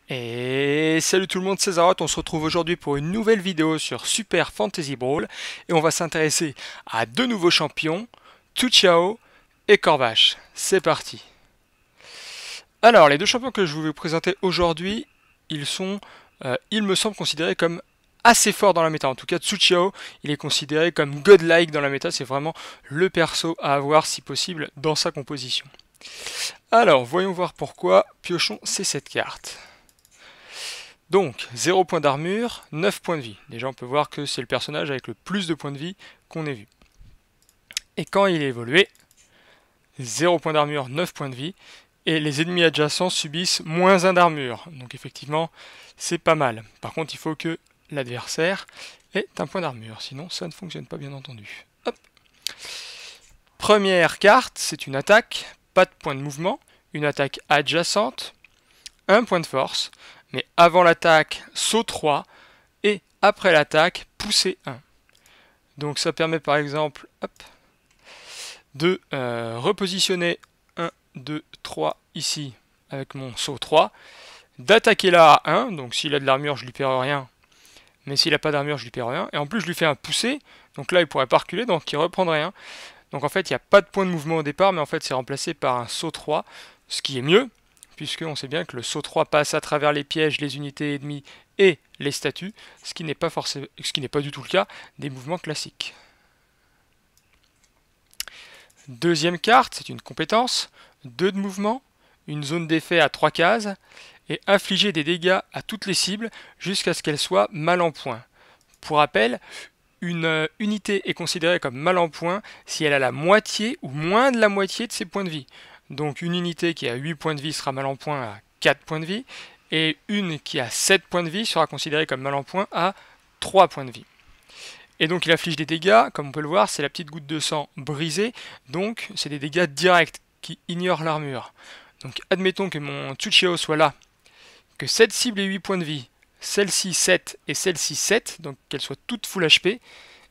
Et salut tout le monde, c'est Zaroth, on se retrouve aujourd'hui pour une nouvelle vidéo sur Super Fantasy Brawl et on va s'intéresser à deux nouveaux champions, Tuchao et Corvash. C'est parti. Alors, les deux champions que je vais vous présenter aujourd'hui, ils sont, il me semble, considérés comme assez forts dans la méta. En tout cas, Tuchao, il est considéré comme godlike dans la méta, c'est vraiment le perso à avoir si possible dans sa composition. Alors, voyons voir pourquoi, piochons ces 7 cartes. Donc, 0 points d'armure, 9 points de vie. Déjà, on peut voir que c'est le personnage avec le plus de points de vie qu'on ait vu. Et quand il est évolué, 0 points d'armure, 9 points de vie, et les ennemis adjacents subissent moins 1 d'armure. Donc effectivement, c'est pas mal. Par contre, il faut que l'adversaire ait un point d'armure, sinon ça ne fonctionne pas bien entendu. Hop. Première carte, c'est une attaque, pas de point de mouvement, une attaque adjacente, 1 point de force, mais avant l'attaque, saut 3, et après l'attaque, pousser 1. Donc ça permet par exemple de repositionner 1, 2, 3 ici avec mon saut 3, d'attaquer là à 1, donc s'il a de l'armure je lui perds rien, mais s'il n'a pas d'armure je lui perds rien, et en plus je lui fais un pousser, donc là il pourrait pas reculer, donc il reprendrait 1. Donc en fait il n'y a pas de point de mouvement au départ, mais en fait c'est remplacé par un saut 3, ce qui est mieux, puisqu'on sait bien que le saut 3 passe à travers les pièges, les unités ennemies et les statues, ce qui n'est pas du tout le cas des mouvements classiques. Deuxième carte, c'est une compétence, 2 de mouvement, une zone d'effet à 3 cases, et infliger des dégâts à toutes les cibles jusqu'à ce qu'elles soient mal en point. Pour rappel, une unité est considérée comme mal en point si elle a la moitié ou moins de la moitié de ses points de vie. Donc une unité qui a 8 points de vie sera mal en point à 4 points de vie, et une qui a 7 points de vie sera considérée comme mal en point à 3 points de vie. Et donc il affiche des dégâts, comme on peut le voir, c'est la petite goutte de sang brisée, donc c'est des dégâts directs qui ignorent l'armure. Donc admettons que mon Tuchao soit là, que cette cible ait 8 points de vie, celle-ci 7 et celle-ci 7, donc qu'elles soient toutes full HP,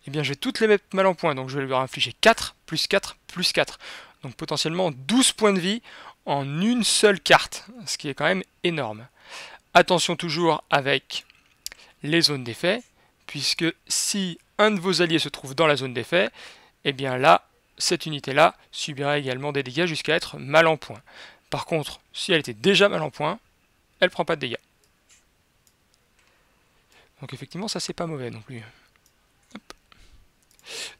eh bien je vais toutes les mettre mal en point, donc je vais leur infliger 4, plus 4, plus 4. Donc potentiellement 12 points de vie en une seule carte, ce qui est quand même énorme. Attention toujours avec les zones d'effet, puisque si un de vos alliés se trouve dans la zone d'effet, eh bien là, cette unité-là subira également des dégâts jusqu'à être mal en point. Par contre, si elle était déjà mal en point, elle ne prend pas de dégâts. Donc effectivement, ça c'est pas mauvais non plus. Hop.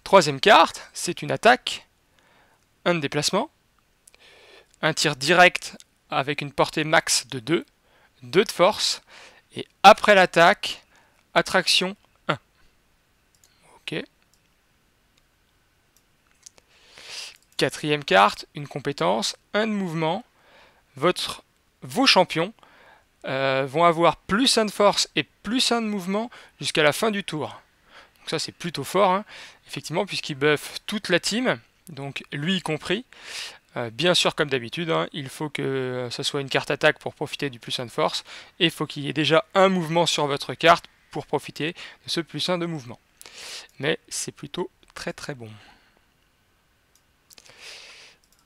Troisième carte, c'est une attaque, un de déplacement, un tir direct avec une portée max de 2, 2 de force, et après l'attaque, attraction 1. Ok. Quatrième carte, une compétence, un de mouvement. Vos champions vont avoir plus 1 de force et plus 1 de mouvement jusqu'à la fin du tour. Donc ça c'est plutôt fort, hein, effectivement, puisqu'il buff toute la team, donc lui y compris. Bien sûr, comme d'habitude, hein, il faut que ça soit une carte attaque pour profiter du plus 1 de force, et il faut qu'il y ait déjà un mouvement sur votre carte pour profiter de ce plus 1 de mouvement. Mais c'est plutôt très très bon.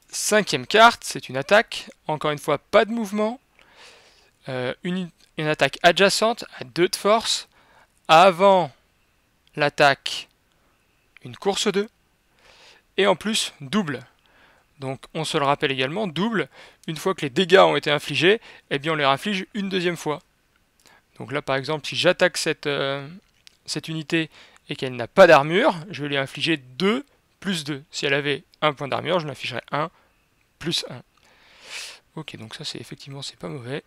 Cinquième carte, c'est une attaque, encore une fois pas de mouvement, une attaque adjacente à 2 de force, avant l'attaque une course 2, et en plus double. Donc on se le rappelle également, double, une fois que les dégâts ont été infligés, eh bien on les inflige une deuxième fois. Donc là par exemple, si j'attaque cette unité et qu'elle n'a pas d'armure, je vais lui infliger 2 plus 2. Si elle avait un point d'armure, je lui infligerais 1 plus 1. Ok, donc ça c'est effectivement c'est pas mauvais.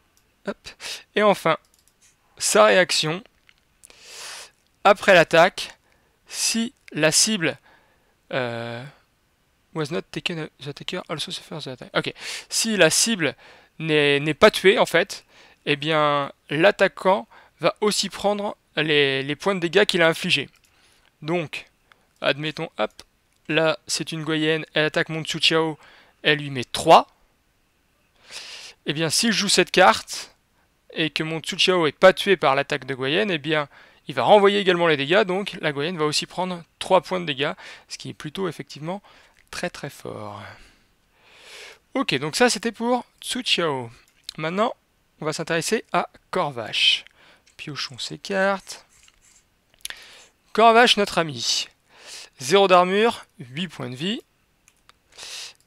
Hop. Et enfin, sa réaction, après l'attaque, si la cible was not taken, the attacker also suffers the attack. Ok, si la cible n'est pas tuée en fait, eh bien l'attaquant va aussi prendre les points de dégâts qu'il a infligés. Donc, admettons, hop, là c'est une Goyenne, elle attaque mon Tuchao, elle lui met 3. Eh bien si je joue cette carte, et que mon Tuchao est pas tué par l'attaque de Goyenne, eh bien il va renvoyer également les dégâts, donc la Goyenne va aussi prendre 3 points de dégâts, ce qui est plutôt effectivement très très fort. Ok, donc ça c'était pour Tuchao. Maintenant, on va s'intéresser à Corvache. Piochons ces cartes. Corvache, notre ami. 0 d'armure, 8 points de vie.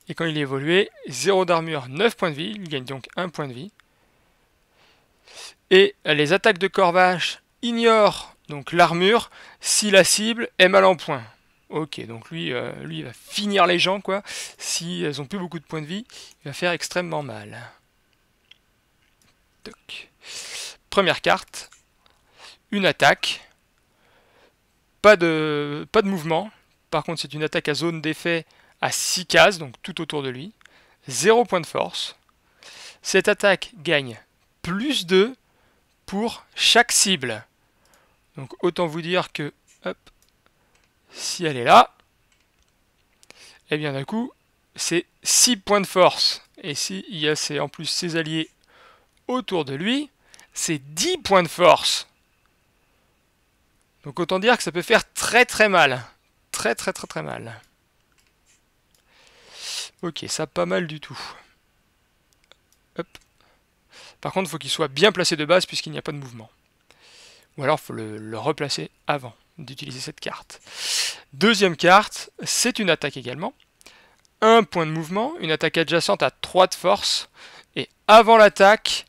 Et quand il est évolué, 0 d'armure, 9 points de vie. Il gagne donc 1 point de vie. Et les attaques de Corvache ignorent donc l'armure si la cible est mal en point. Ok, donc lui il va finir les gens, quoi. Si elles ont plus beaucoup de points de vie, il va faire extrêmement mal. Toc. Première carte. Une attaque. Pas de mouvement. Par contre, c'est une attaque à zone d'effet à 6 cases, donc tout autour de lui. 0 point de force. Cette attaque gagne plus 2 pour chaque cible. Donc autant vous dire que, hop, si elle est là, et bien d'un coup, c'est 6 points de force. Et s'il y a en plus ses alliés autour de lui, c'est 10 points de force. Donc autant dire que ça peut faire très très mal. Très très très très mal. Ok, ça pas mal du tout. Hop. Par contre, il faut qu'il soit bien placé de base puisqu'il n'y a pas de mouvement. Ou alors il faut le replacer avant d'utiliser cette carte. Deuxième carte, c'est une attaque également. 1 point de mouvement, une attaque adjacente à 3 de force. Et avant l'attaque,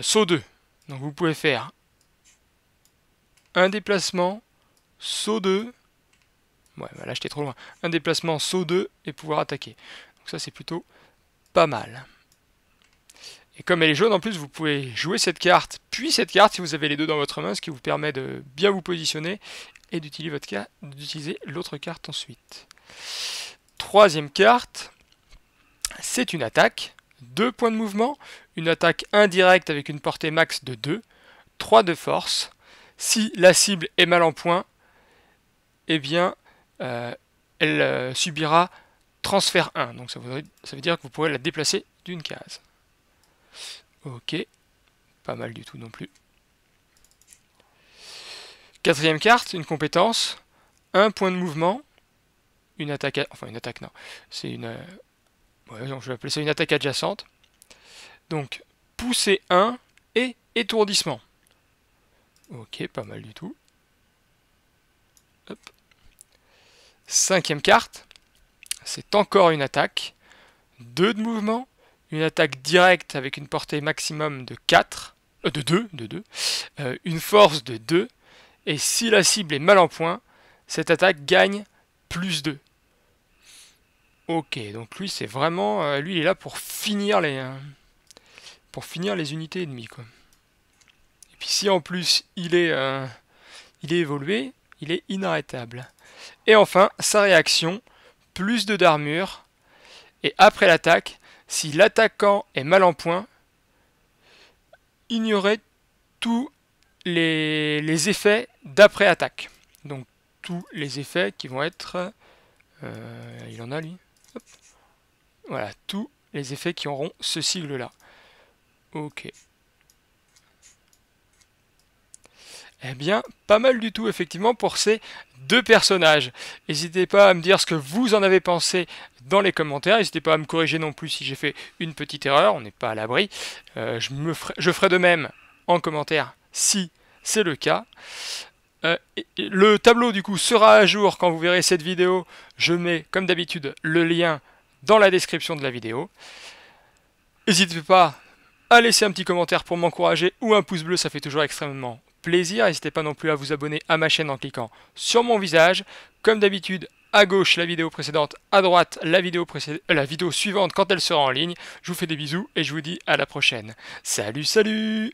saut 2. Donc vous pouvez faire un déplacement, saut 2. Ouais, bah là j'étais trop loin. Un déplacement, saut 2 et pouvoir attaquer. Donc ça c'est plutôt pas mal. Et comme elle est jaune en plus, vous pouvez jouer cette carte, puis cette carte si vous avez les deux dans votre main, ce qui vous permet de bien vous positionner et d'utiliser l'autre carte ensuite. Troisième carte, c'est une attaque. 2 points de mouvement, une attaque indirecte avec une portée max de 2, 3 de force. Si la cible est mal en point, eh bien, elle subira transfert 1. Donc ça veut dire que vous pourrez la déplacer d'une case. Ok, pas mal du tout non plus. Quatrième carte, une compétence. 1 point de mouvement, une attaque... Enfin, une attaque, non. C'est une... Ouais, je vais appeler ça une attaque adjacente. Donc, pousser 1 et étourdissement. Ok, pas mal du tout. Hop. Cinquième carte, c'est encore une attaque. 2 de mouvement, une attaque directe avec une portée maximum de 4, de 2, une force de 2, et si la cible est mal en point, cette attaque gagne plus 2. Ok, donc lui c'est vraiment, lui il est là pour finir les unités ennemies, quoi. Et puis si en plus il est évolué, il est inarrêtable. Et enfin, sa réaction, plus 2 d'armure, et après l'attaque, si l'attaquant est mal en point, ignorez tous les effets d'après-attaque. Donc tous les effets qui vont être... il en a lui. Hop. Voilà, tous les effets qui auront ce sigle-là. Ok. Eh bien, pas mal du tout, effectivement, pour ces deux personnages. N'hésitez pas à me dire ce que vous en avez pensé dans les commentaires. N'hésitez pas à me corriger non plus si j'ai fait une petite erreur. On n'est pas à l'abri. Je ferai de même en commentaire si c'est le cas. Le tableau, du coup, sera à jour quand vous verrez cette vidéo. Je mets, comme d'habitude, le lien dans la description de la vidéo. N'hésitez pas à laisser un petit commentaire pour m'encourager ou un pouce bleu, ça fait toujours extrêmement plaisir. N'hésitez pas non plus à vous abonner à ma chaîne en cliquant sur mon visage. Comme d'habitude, à gauche la vidéo précédente, à droite la vidéo suivante quand elle sera en ligne. Je vous fais des bisous et je vous dis à la prochaine. Salut, salut!